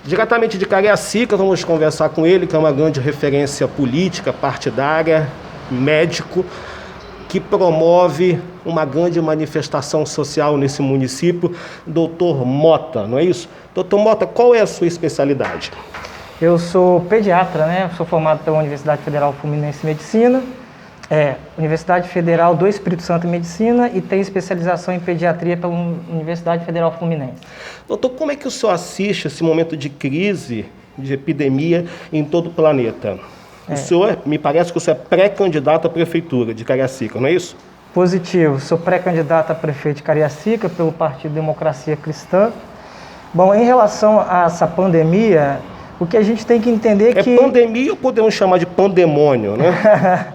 Diretamente de Cariacica, vamos conversar com ele, que é uma grande referência política, partidária, médico, que promove uma grande manifestação social nesse município, Dr. Mota, não é isso? Dr. Mota, qual é a sua especialidade? Eu sou pediatra, né? Sou formado pela Universidade Federal Fluminense em Medicina, Universidade Federal do Espírito Santo em Medicina e tenho especialização em pediatria pela Universidade Federal Fluminense. Doutor, como é que o senhor assiste esse momento de crise, de epidemia em todo o planeta? O senhor, me parece que o senhor é pré-candidato à prefeitura de Cariacica, não é isso? Positivo, sou pré-candidato a prefeito de Cariacica pelo Partido Democracia Cristã. Bom, em relação a essa pandemia, o que a gente tem que entender é que... É pandemia ou podemos chamar de pandemônio, né?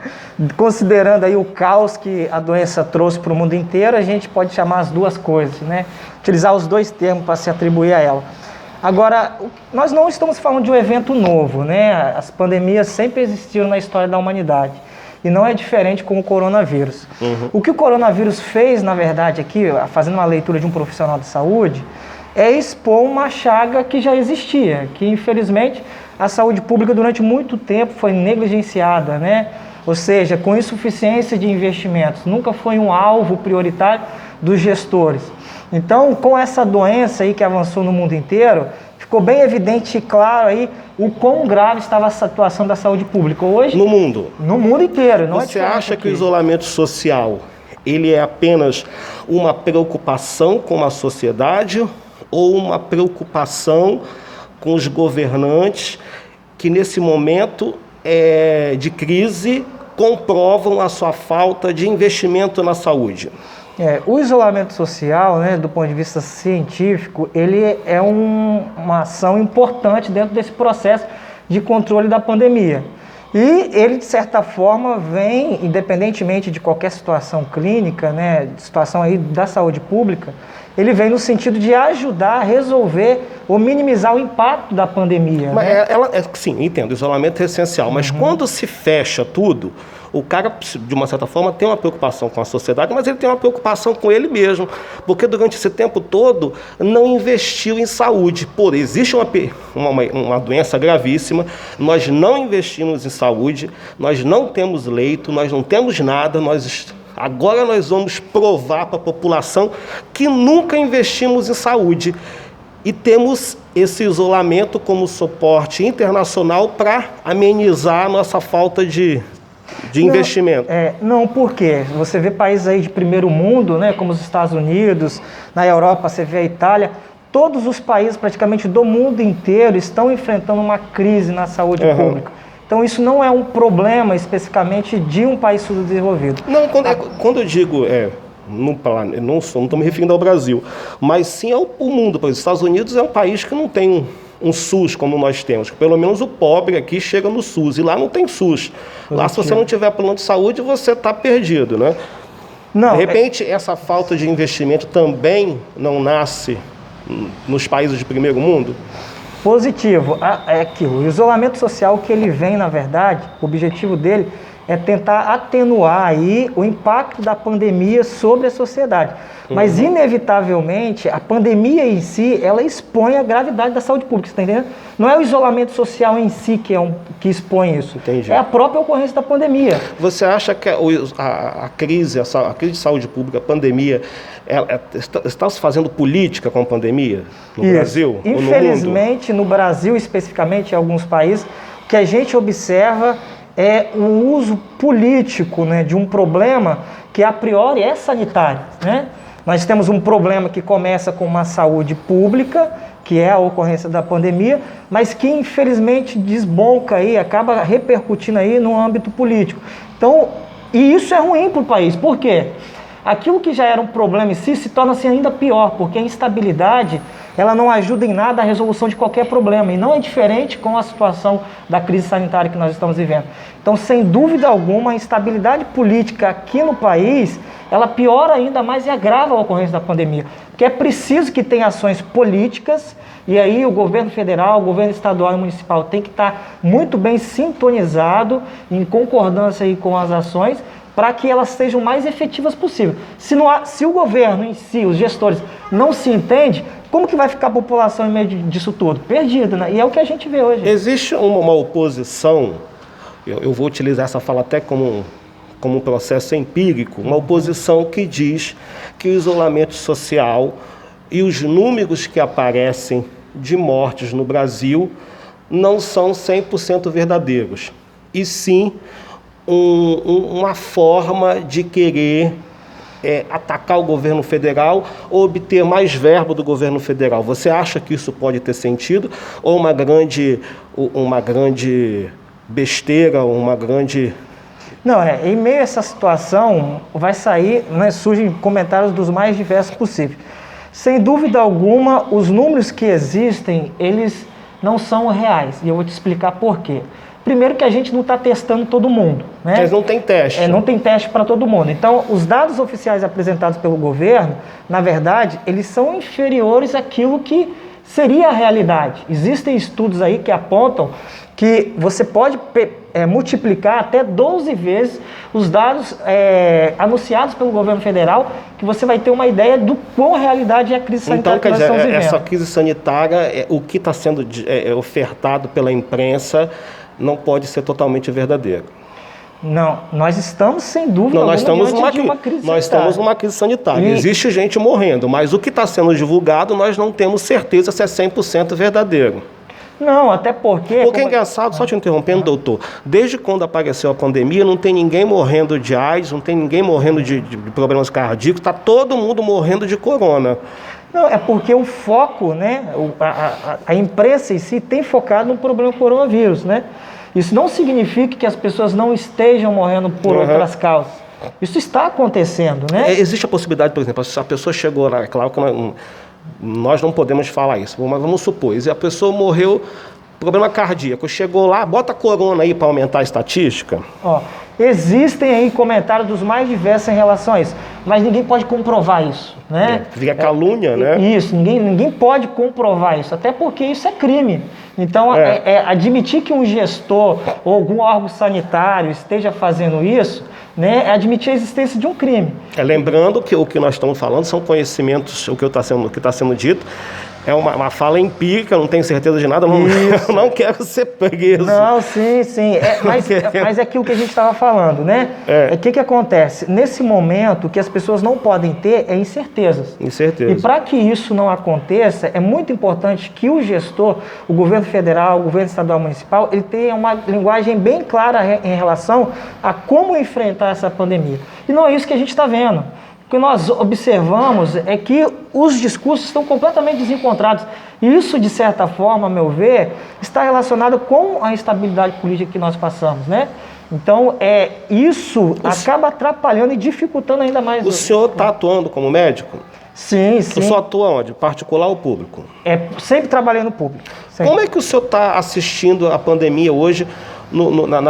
Considerando aí o caos que a doença trouxe para o mundo inteiro, a gente pode chamar as duas coisas, né? Utilizar os dois termos para se atribuir a ela. Agora, nós não estamos falando de um evento novo, né? As pandemias sempre existiram na história da humanidade. E não é diferente com o coronavírus. O que o coronavírus fez, na verdade, aqui, fazendo uma leitura de um profissional de saúde, é expor uma chaga que já existia, que infelizmente a saúde pública durante muito tempo foi negligenciada, né? Ou seja, com insuficiência de investimentos, nunca foi um alvo prioritário dos gestores. Então, com essa doença aí que avançou no mundo inteiro, ficou bem evidente e claro aí o quão grave estava a situação da saúde pública hoje. No mundo? No mundo inteiro. Não Você acha que o isolamento social, ele é apenas uma preocupação com a sociedade ou uma preocupação com os governantes que nesse momento de crise comprovam a sua falta de investimento na saúde? O isolamento social, né, do ponto de vista científico, ele é uma ação importante dentro desse processo de controle da pandemia. E ele, de certa forma, vem, independentemente de qualquer situação clínica, né, situação aí da saúde pública, ele vem no sentido de ajudar a resolver ou minimizar o impacto da pandemia. Mas né? Sim, entendo, o isolamento é essencial, mas quando se fecha tudo, o cara, de uma certa forma, tem uma preocupação com a sociedade, mas ele tem uma preocupação com ele mesmo, porque durante esse tempo todo não investiu em saúde. Existe uma doença gravíssima, nós não investimos em saúde, nós não temos leito, nós não temos nada, agora nós vamos provar para a população que nunca investimos em saúde. E temos esse isolamento como suporte internacional para amenizar a nossa falta de investimento. Não, por quê? Você vê países aí de primeiro mundo, né, como os Estados Unidos, na Europa você vê a Itália, todos os países praticamente do mundo inteiro estão enfrentando uma crise na saúde pública. Então isso não é um problema especificamente de um país subdesenvolvido. Não, quando eu digo não estou me referindo ao Brasil, mas sim ao mundo. Os Estados Unidos é um país que não tem um SUS como nós temos. Pelo menos o pobre aqui chega no SUS, e lá não tem SUS. Lá, se você não tiver plano de saúde, você está perdido, né? De repente, essa falta de investimento também não nasce nos países de primeiro mundo? Positivo. É aquilo. O isolamento social que ele vem, na verdade, o objetivo dele é tentar atenuar aí o impacto da pandemia sobre a sociedade. Mas, inevitavelmente, a pandemia em si, ela expõe a gravidade da saúde pública, você está entendendo? Não é o isolamento social em si que expõe isso. Entendi. É a própria ocorrência da pandemia. Você acha que a crise de saúde pública, a pandemia, está se fazendo política com a pandemia no Brasil? Infelizmente, no Brasil, especificamente em alguns países, o que a gente observa é o uso político, né, de um problema que a priori é sanitário, né? Nós temos um problema que começa com uma saúde pública, que é a ocorrência da pandemia, mas que infelizmente desboca aí, acaba repercutindo aí no âmbito político. Então, e isso é ruim para o país. Por quê? Aquilo que já era um problema em si se torna-se ainda pior, porque a instabilidade ela não ajuda em nada a resolução de qualquer problema, e não é diferente com a situação da crise sanitária que nós estamos vivendo. Então, sem dúvida alguma, a instabilidade política aqui no país, ela piora ainda mais e agrava a ocorrência da pandemia, porque é preciso que tenha ações políticas, e aí o governo federal, o governo estadual e municipal tem que estar muito bem sintonizado, em concordância aí com as ações, para que elas sejam mais efetivas possível. Se o governo em si, os gestores, não se entendem, como que vai ficar a população em meio disso tudo? Perdida, né? E é o que a gente vê hoje. Existe uma oposição, eu vou utilizar essa fala até como um processo empírico, uma oposição que diz que o isolamento social e os números que aparecem de mortes no Brasil não são 100% verdadeiros, e sim uma forma de querer atacar o governo federal ou obter mais verba do governo federal. Você acha que isso pode ter sentido? Ou uma grande besteira, uma grande... Não, em meio a essa situação, vai sair, né, surgem comentários dos mais diversos possíveis. Sem dúvida alguma, os números que existem, eles não são reais. E eu vou te explicar por quê. Primeiro que a gente não está testando todo mundo, né? Mas não tem teste. Não tem teste para todo mundo. Então, os dados oficiais apresentados pelo governo, na verdade, eles são inferiores àquilo que seria a realidade. Existem estudos aí que apontam que você pode multiplicar até 12 vezes os dados anunciados pelo governo federal, que você vai ter uma ideia do quão realidade é a crise sanitária que nós estamos vivendo. Essa crise sanitária, o que está sendo ofertado pela imprensa, não pode ser totalmente verdadeiro. Não, nós estamos sem dúvida não, nós estamos numa crise sanitária. Nós estamos numa crise sanitária. Existe gente morrendo, mas o que está sendo divulgado nós não temos certeza se é 100% verdadeiro. Não, até porque... Porque é engraçado, só te interrompendo, doutor, desde quando apareceu a pandemia, não tem ninguém morrendo de AIDS, não tem ninguém morrendo de problemas cardíacos, está todo mundo morrendo de corona. Não, é porque o foco, né, a imprensa em si tem focado no problema coronavírus, né? Isso não significa que as pessoas não estejam morrendo por outras causas. Isso está acontecendo, né? Existe a possibilidade, por exemplo, se a pessoa chegou lá, é claro que nós não podemos falar isso, mas vamos supor, a pessoa morreu, problema cardíaco, chegou lá, bota a corona aí para aumentar a estatística. Existem aí comentários dos mais diversos em relação a isso, mas ninguém pode comprovar isso, né? Vira calúnia, né? Isso, ninguém pode comprovar isso, até porque isso é crime. Então, admitir que um gestor ou algum órgão sanitário esteja fazendo isso, né, é admitir a existência de um crime. Lembrando que o que nós estamos falando são conhecimentos, o que está sendo dito é uma fala empírica, não tenho certeza de nada, não quero ser preso. Não, sim. Mas é aquilo que a gente estava falando, né? O que acontece? Nesse momento, o que as pessoas não podem ter é incertezas. E para que isso não aconteça, é muito importante que o gestor, o governo federal, o governo estadual municipal, ele tenha uma linguagem bem clara em relação a como enfrentar essa pandemia. E não é isso que a gente está vendo. O que nós observamos é que os discursos estão completamente desencontrados. E isso, de certa forma, a meu ver, está relacionado com a instabilidade política que nós passamos, né? Então, isso acaba atrapalhando e dificultando ainda mais. O senhor está atuando como médico? Sim. O senhor atua onde? Particular ou público? Sempre trabalhei no público. Sempre. Como é que o senhor está assistindo a pandemia hoje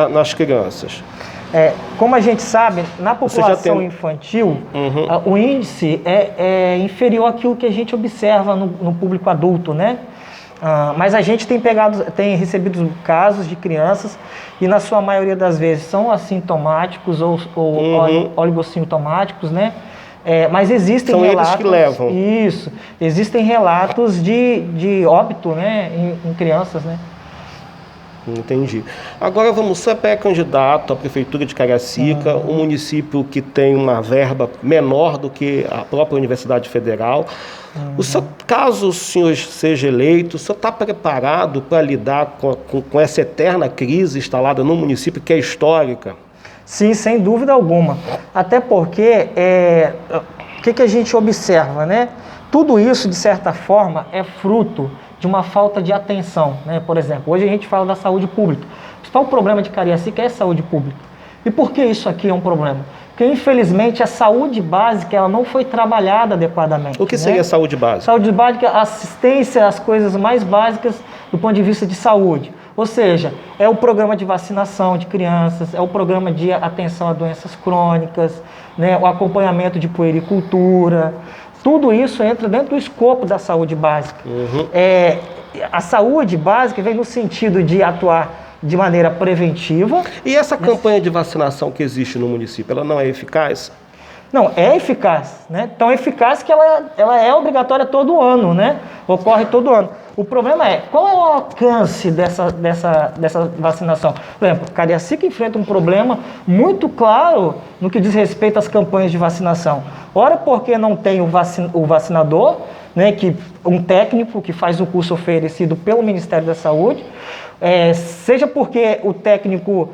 nas crianças? Como a gente sabe, na população infantil, o índice é inferior àquilo que a gente observa no público adulto, né? Mas a gente tem recebido casos de crianças e na sua maioria das vezes são assintomáticos ou oligossintomáticos, né? Mas existem relatos... São eles que levam. Isso. Existem relatos de óbito, né, em crianças, né? Entendi. Agora você é pré-candidato à Prefeitura de Cariacica, um município que tem uma verba menor do que a própria Universidade Federal. Caso o senhor seja eleito, o senhor está preparado para lidar com essa eterna crise instalada no município, que é histórica? Sim, sem dúvida alguma. Até porque, o que a gente observa, né? Tudo isso, de certa forma, é fruto de uma falta de atenção, né? Por exemplo, hoje a gente fala da saúde pública. O principal problema de Cariacica é a saúde pública. E por que isso aqui é um problema? Porque, infelizmente, a saúde básica ela não foi trabalhada adequadamente. O que seria saúde básica? Saúde básica, assistência às coisas mais básicas do ponto de vista de saúde. Ou seja, é o programa de vacinação de crianças, é o programa de atenção a doenças crônicas, né? O acompanhamento de puericultura. Tudo isso entra dentro do escopo da saúde básica. A saúde básica vem no sentido de atuar de maneira preventiva. E essa campanha de vacinação que existe no município, ela não é eficaz? Não, é eficaz, né? Tão eficaz que ela é obrigatória todo ano, né? Ocorre todo ano. O problema é, qual é o alcance dessa vacinação? Por exemplo, Cariacica enfrenta um problema muito claro no que diz respeito às campanhas de vacinação. Ora porque não tem o vacinador, né, um técnico que faz o curso oferecido pelo Ministério da Saúde, seja porque o técnico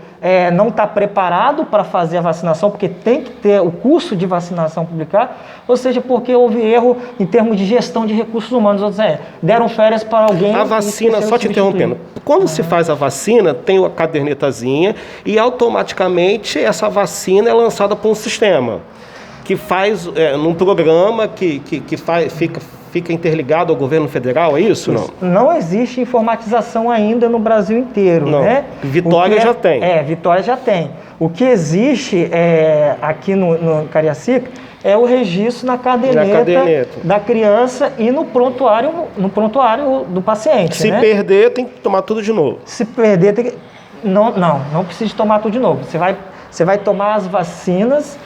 não está preparado para fazer a vacinação, porque tem que ter o curso de vacinação publicado, ou seja, porque houve erro em termos de gestão de recursos humanos, ou seja, deram férias para alguém... A vacina, só te interrompendo, quando se faz a vacina, tem a cadernetazinha e automaticamente essa vacina é lançada por um sistema que faz, num programa que fica interligado ao governo federal, é isso? Não? Não existe informatização ainda no Brasil inteiro. Não. Né? Vitória já tem. Vitória já tem. O que existe aqui no Cariacica é o registro na caderneta da criança e no prontuário do paciente. Se perder, tem que tomar tudo de novo. Se perder, tem que... Não precisa tomar tudo de novo. Você vai tomar as vacinas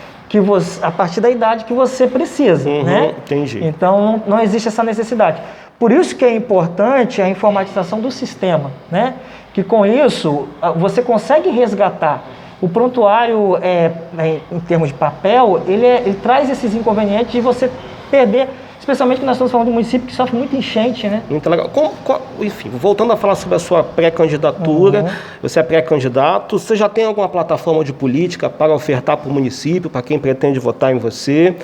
a partir da idade que você precisa, né? Entendi. Então, não existe essa necessidade. Por isso que é importante a informatização do sistema, né? Que com isso, você consegue resgatar. O prontuário, em termos de papel, ele traz esses inconvenientes de você perder, especialmente que nós estamos falando de um município que sofre muito enchente, né? Muito legal. Enfim, voltando a falar sobre a sua pré-candidatura, você é pré-candidato, você já tem alguma plataforma de política para ofertar para o município, para quem pretende votar em você?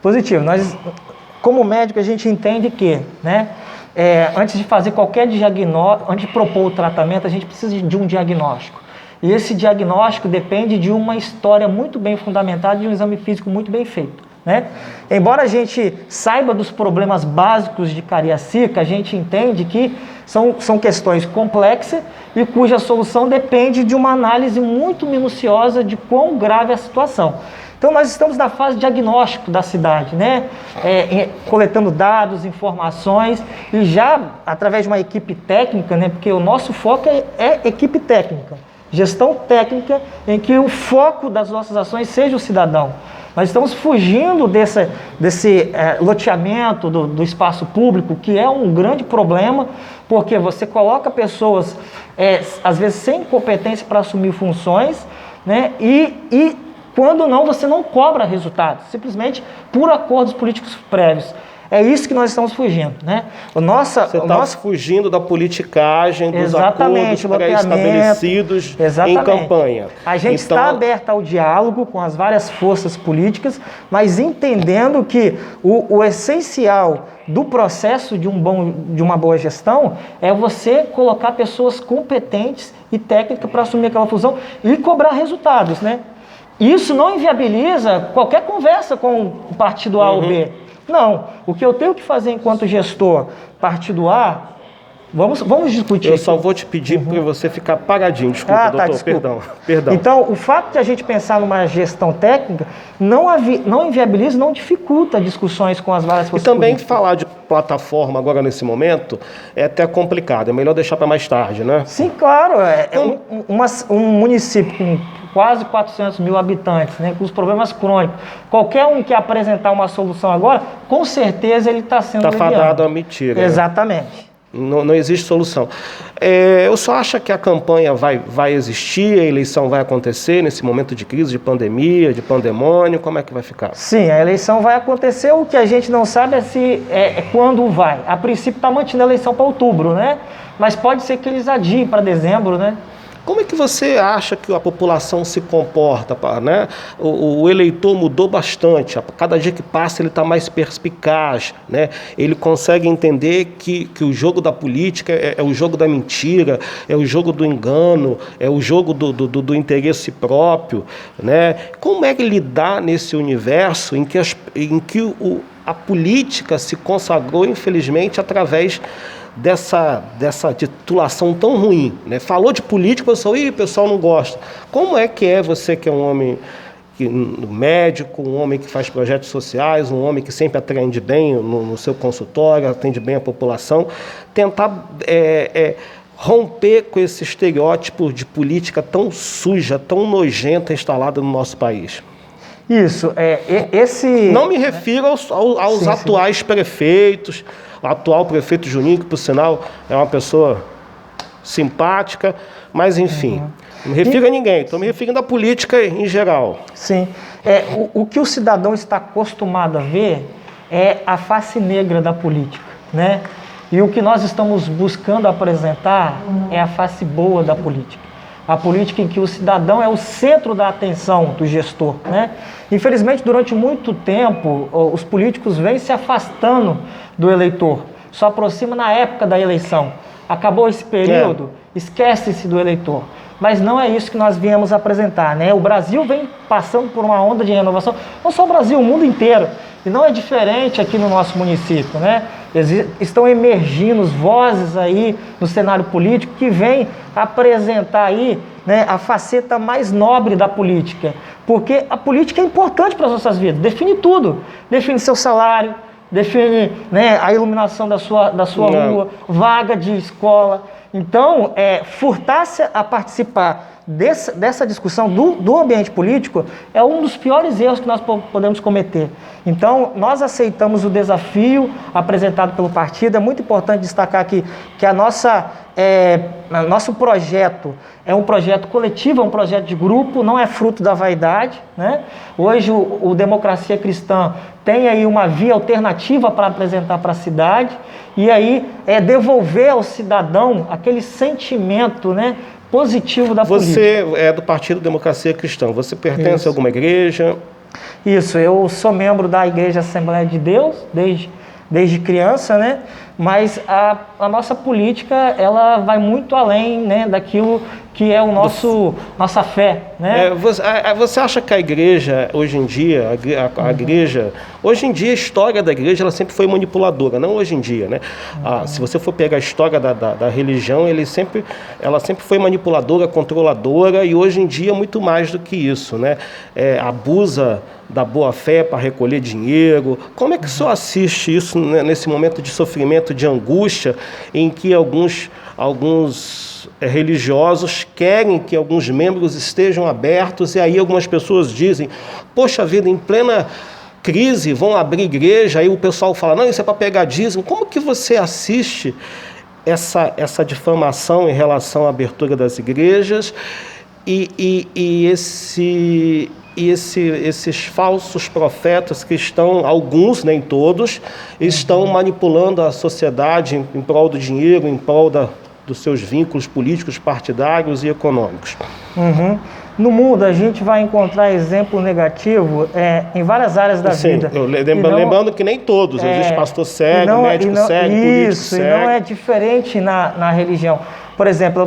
Positivo. Nós, como médico, a gente entende que, né, antes de fazer qualquer diagnóstico, antes de propor o tratamento, a gente precisa de um diagnóstico. E esse diagnóstico depende de uma história muito bem fundamentada, de um exame físico muito bem feito. Né? Embora a gente saiba dos problemas básicos de Cariacica, a gente entende que são questões complexas e cuja solução depende de uma análise muito minuciosa de quão grave é a situação. Então nós estamos na fase de diagnóstico da cidade, né? Coletando dados, informações e já através de uma equipe técnica, né? Porque o nosso foco é equipe técnica, gestão técnica em que o foco das nossas ações seja o cidadão. Nós estamos fugindo desse loteamento do espaço público, que é um grande problema, porque você coloca pessoas, às vezes, sem competência para assumir funções, né? E quando não, você não cobra resultados, simplesmente por acordos políticos prévios. É isso que nós estamos fugindo, né? Você está fugindo da politicagem, dos acordos pré-estabelecidos em campanha. A gente está aberto ao diálogo com as várias forças políticas, mas entendendo que o essencial do processo de uma boa gestão é você colocar pessoas competentes e técnicas para assumir aquela função e cobrar resultados, né? Isso não inviabiliza qualquer conversa com o partido A ou B. Não, o que eu tenho que fazer enquanto gestor partido A, vamos discutir. Eu só vou te pedir para você ficar paradinho, desculpa, doutor, desculpa. Perdão. Então, o fato de a gente pensar numa gestão técnica não inviabiliza, não dificulta discussões com as várias pessoas. E também falar de plataforma agora nesse momento é até complicado, é melhor deixar para mais tarde, né? Sim, claro, um município com quase 400 mil habitantes, né, com os problemas crônicos. Qualquer um que apresentar uma solução agora, com certeza ele está sendo fadado a mentira. Exatamente. Né? Não existe solução. Eu só acho que a campanha vai existir, a eleição vai acontecer nesse momento de crise, de pandemia, de pandemônio, como é que vai ficar? Sim, a eleição vai acontecer, o que a gente não sabe é quando vai. A princípio está mantendo a eleição para outubro, né? Mas pode ser que eles adiem para dezembro, né? Como é que você acha que a população se comporta, né? O eleitor mudou bastante, a cada dia que passa ele está mais perspicaz, né? Ele consegue entender que o jogo da política é o jogo da mentira, é o jogo do engano, é o jogo do interesse próprio, né? Como é que lidar nesse universo em que a política se consagrou, infelizmente, através dessa titulação tão ruim, né? Falou de política, o pessoal não gosta. Como é você que é um homem médico, um homem que faz projetos sociais, um homem que sempre atende bem no seu consultório, atende bem a população, tentar romper com esse estereótipo de política tão suja, tão nojenta instalada no nosso país? Isso, esse... Não me refiro aos atuais prefeitos, o atual prefeito Juninho, que por sinal é uma pessoa simpática, mas enfim, não me refiro a ninguém, estou me referindo à política em geral. Sim, o que o cidadão está acostumado a ver é a face negra da política, né? E o que nós estamos buscando apresentar é a face boa da política. A política em que o cidadão é o centro da atenção do gestor, né? Infelizmente, durante muito tempo, os políticos vêm se afastando do eleitor. Só aproxima na época da eleição. Acabou esse período, esquece-se do eleitor. Mas não é isso que nós viemos apresentar, né? O Brasil vem passando por uma onda de renovação, não só o Brasil, o mundo inteiro. E não é diferente aqui no nosso município, né? Estão emergindo vozes aí no cenário político que vêm apresentar aí, né, a faceta mais nobre da política. Porque a política é importante para as nossas vidas, define tudo. Define seu salário, define, né, a iluminação da sua rua, vaga de escola. Então, furtar-se a participar dessa discussão do ambiente político é um dos piores erros que nós podemos cometer. Então, nós aceitamos o desafio apresentado pelo partido. É muito importante destacar aqui que nosso projeto é um projeto coletivo, é um projeto de grupo, não é fruto da vaidade, né? Hoje o Democracia Cristã tem aí uma via alternativa para apresentar para a cidade, e aí devolver ao cidadão aquele sentimento, né, positivo da política. Você é do Partido Democracia Cristã, você pertence a alguma igreja? Isso, eu sou membro da Igreja Assembleia de Deus desde criança, né? Mas a nossa política, ela vai muito além, né, daquilo que é nossa fé, né? Você acha que a igreja, hoje em dia, a igreja, hoje em dia a história da igreja, ela sempre foi manipuladora, não hoje em dia, né? Se você for pegar a história da religião, ela sempre foi manipuladora, controladora, e hoje em dia muito mais do que isso, né? Abusa da boa-fé para recolher dinheiro. Como é que o senhor assiste isso, né, nesse momento de sofrimento, de angústia, em que alguns religiosos querem que alguns membros estejam abertos, e aí algumas pessoas dizem, poxa vida, em plena crise vão abrir igreja, aí o pessoal fala, não, isso é para pegar dízimo. Como que você assiste essa difamação em relação à abertura das igrejas esses falsos profetas que estão, alguns, nem todos, estão manipulando a sociedade em prol do dinheiro, em prol dos seus vínculos políticos, partidários e econômicos? No mundo, a gente vai encontrar exemplo negativo em várias áreas da vida. Lembrando que nem todos, existe pastor cego, médico cego, político cego. E não é diferente na religião. Por exemplo,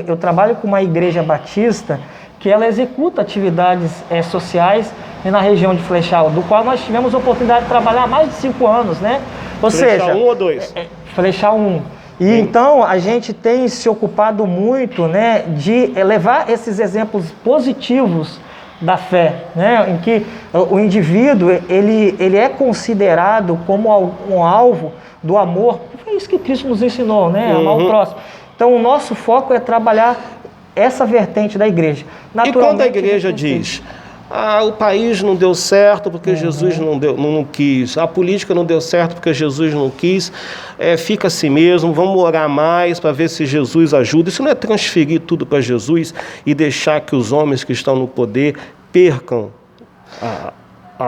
eu trabalho com uma igreja batista que ela executa atividades sociais na região de Flechal, do qual nós tivemos a oportunidade de trabalhar há mais de 5 anos, né? Ou seja, Flechal 1 ou 2? Flechal 1. E então a gente tem se ocupado muito, né, de levar esses exemplos positivos da fé, né, em que o indivíduo ele é considerado como um alvo do amor. Foi isso que Cristo nos ensinou, né, amar o próximo. Então o nosso foco é trabalhar essa vertente da igreja. E quando a igreja diz, o país não deu certo porque Jesus não quis, a política não deu certo porque Jesus não quis, fica assim mesmo, vamos orar mais para ver se Jesus ajuda. Isso não é transferir tudo para Jesus e deixar que os homens que estão no poder percam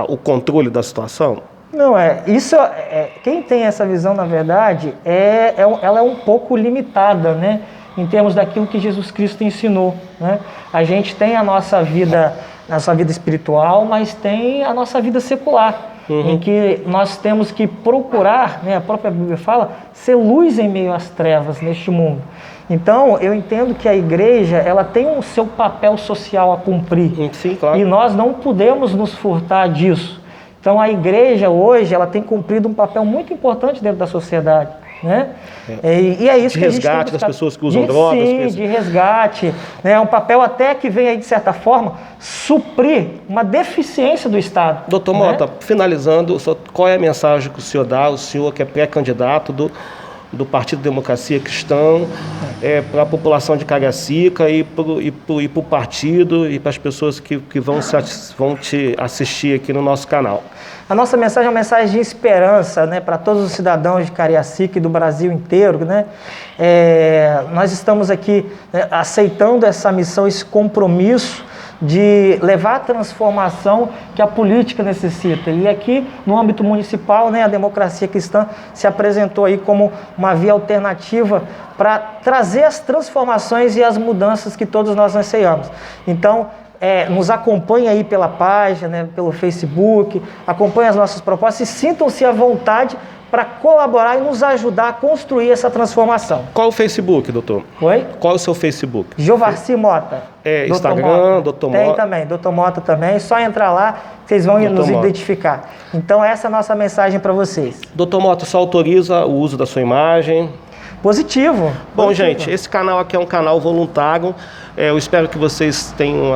o controle da situação? Não, quem tem essa visão, na verdade, ela é um pouco limitada, né, em termos daquilo que Jesus Cristo ensinou, né? A gente tem a nossa vida espiritual, mas tem a nossa vida secular, em que nós temos que procurar, né, a própria Bíblia fala, ser luz em meio às trevas neste mundo. Então, eu entendo que a igreja, ela tem o seu papel social a cumprir. Sim, claro. E nós não podemos nos furtar disso. Então, a igreja hoje, ela tem cumprido um papel muito importante dentro da sociedade, né? E é isso de que a gente tem resgate das pessoas que usam drogas. Sim, de resgate, né? Um papel até que vem aí, de certa forma, suprir uma deficiência do Estado. Doutor Mota, finalizando, qual é a mensagem que o senhor dá, o senhor que é pré-candidato do Partido Democracia Cristã, para a população de Cariacica e para o partido e para as pessoas que vão te assistir aqui no nosso canal. A nossa mensagem é uma mensagem de esperança, né, para todos os cidadãos de Cariacica e do Brasil inteiro, né? Nós estamos aqui, né, aceitando essa missão, esse compromisso de levar a transformação que a política necessita. E aqui, no âmbito municipal, né, a Democracia Cristã se apresentou aí como uma via alternativa para trazer as transformações e as mudanças que todos nós anseiamos. Então, nos acompanhe aí pela página, né, pelo Facebook, acompanhe as nossas propostas e sintam-se à vontade para colaborar e nos ajudar a construir essa transformação. Qual o Facebook, doutor? Oi? Qual é o seu Facebook? Jovarci Mota. Instagram, doutor Mota. Tem também, doutor Mota também. Só entrar lá, vocês vão nos identificar. Então, essa é a nossa mensagem para vocês. Doutor Mota, só autoriza o uso da sua imagem? Positivo. Bom, gente, esse canal aqui é um canal voluntário. Eu espero que vocês tenham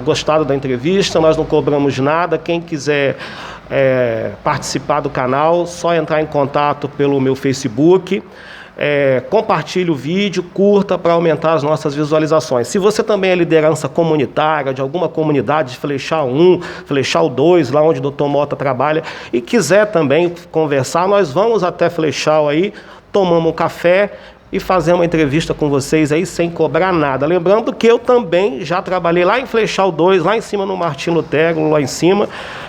gostado da entrevista. Nós não cobramos nada. Quem quiser participar do canal, só entrar em contato pelo meu Facebook. Compartilhe o vídeo, curta para aumentar as nossas visualizações. Se você também é liderança comunitária de alguma comunidade de Flechal 1, Flechal 2, lá onde o Dr. Mota trabalha, e quiser também conversar, nós vamos até Flechal aí, tomamos um café e fazer uma entrevista com vocês aí sem cobrar nada. Lembrando que eu também já trabalhei lá em Flechal 2, lá em cima no Martim Lutero, lá em cima,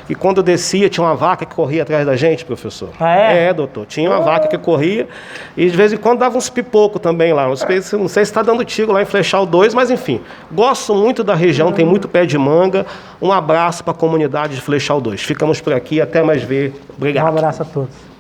e quando eu descia tinha uma vaca que corria atrás da gente, professor. Ah, é? Doutor, tinha uma vaca que corria e de vez em quando dava uns pipocos também lá. Não sei se está dando tiro lá em Flechal 2, mas enfim, gosto muito da região, tem muito pé de manga. Um abraço para a comunidade de Flechal 2. Ficamos por aqui, até mais ver. Obrigado. Um abraço a todos.